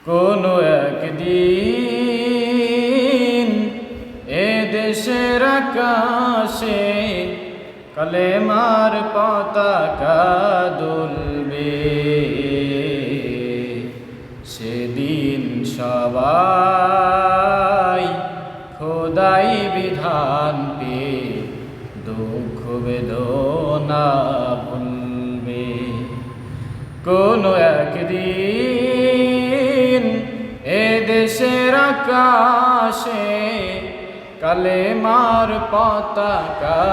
কোনো একদিন এ দেশের আকাশে কালেমার পতাকা দুলবে, সেদিন সবাই খোদাই বিধান পেয়ে দুঃখ বেদনা ভুলবে। কোনো একদিন এ দেশের আকাশে কালেমার পতাকা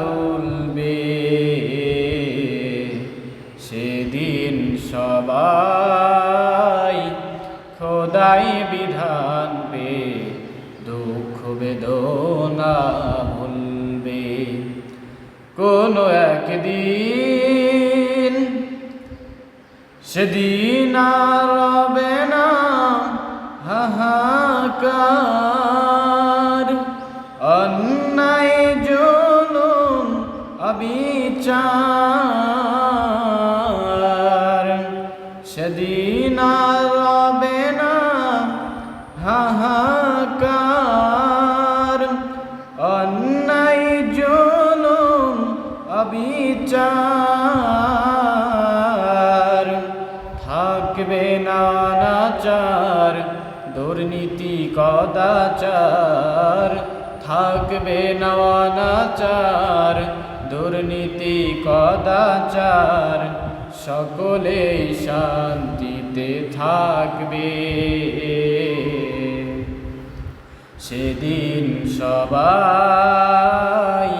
দুলবে, সেদিন সবাই খোদাই বিধান পেয়ে দুঃখ বেদনা ভুলবে। কোনো একদিন সেদিন আর রবে না হাহাকার, অন্যায় জুলুম অবিচার। সেদিন আর রবে না হাহাকার, অন্যায় জুলুম অবিচার। থাকবে না অনাচার দুর্নীতি কদাচার, থাকবে না অনাচার দুর্নীতি কদাচার। সকলেই শান্তিতে থাকবে, সেদিন সবাই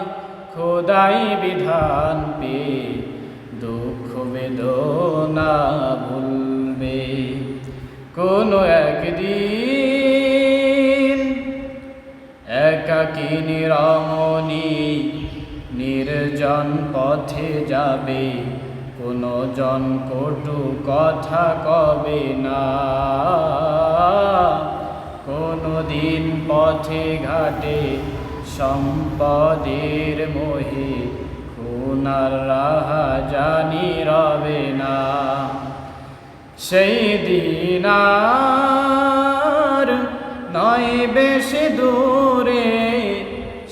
খোদাই বিধান পেয়ে দুঃখ বেদনা ভুলবে। কোনো একদিন একাকী নিরমণী নির্জন পথে যাবে, কোনো জন কটু কথা কবে না। কোনো দিন পথে ঘাটে সম্পদের মোহে খুনার রাহা জানি রবে না। সেই দিন আর নয় বেশি দূরে,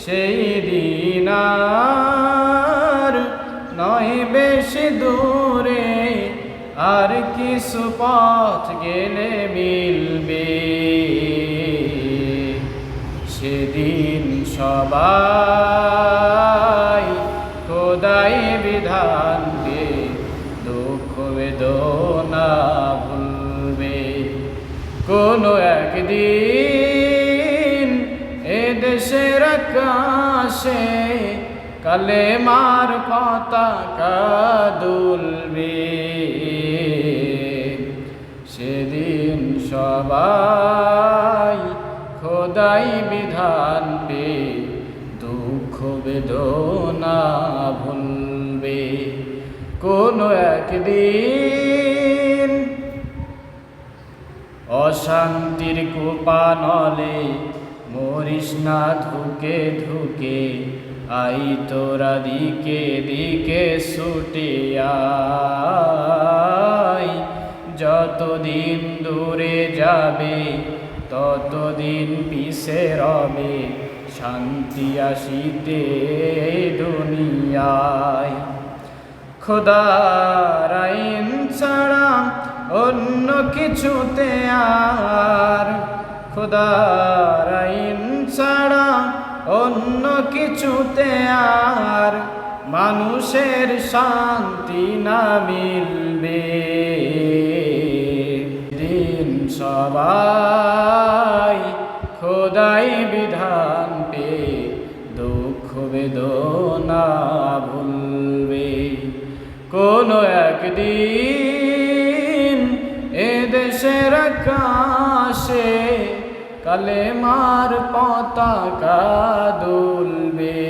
সেই দিন আর নয় বেশি দূরে। আর কিছু পথ গেলে মিলবে, সেদিন সবাই খোদাই বিধান পেয়ে দুঃখ বেদনা ভুলবে। কোনো একদিন এ দেশের আকাশে কালেমার পতাকা দুলবে, সেদিন সবাই খোদাই বিধান পেয়ে দুঃখ বেদনা ভুলবে। কোনো একদিন অশান্তির কোপানলে মরিস না ধুকে ধুকে, আই তোরা দিকে দিকে ছুটে আয়। যতদিন দূরে যাবে ততদিন পিছে রবে শান্তি আসিতে দুনিয়ায়। খোদার আইন ছাড়া অন্য কিছুতে আর, খোদার আইন ছাড়া অন্য কিছুতে আর মানুষের শান্তি না মিলবে। দিন সবাই খোদাই বিধান পেয়ে দুঃখ বেদনা ভুলবে। কোনো একদিন এ দেশের আকাশে কালেমার পতাকা দুলবে,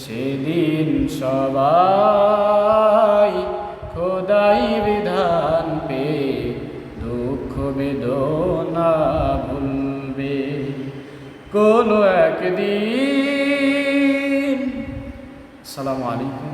সেদিন সবাই খোদাই বিধান পেয়ে দুঃখ বেদনা ভুলবে। কোনো একদিন। আসসালামু আলাইকুম।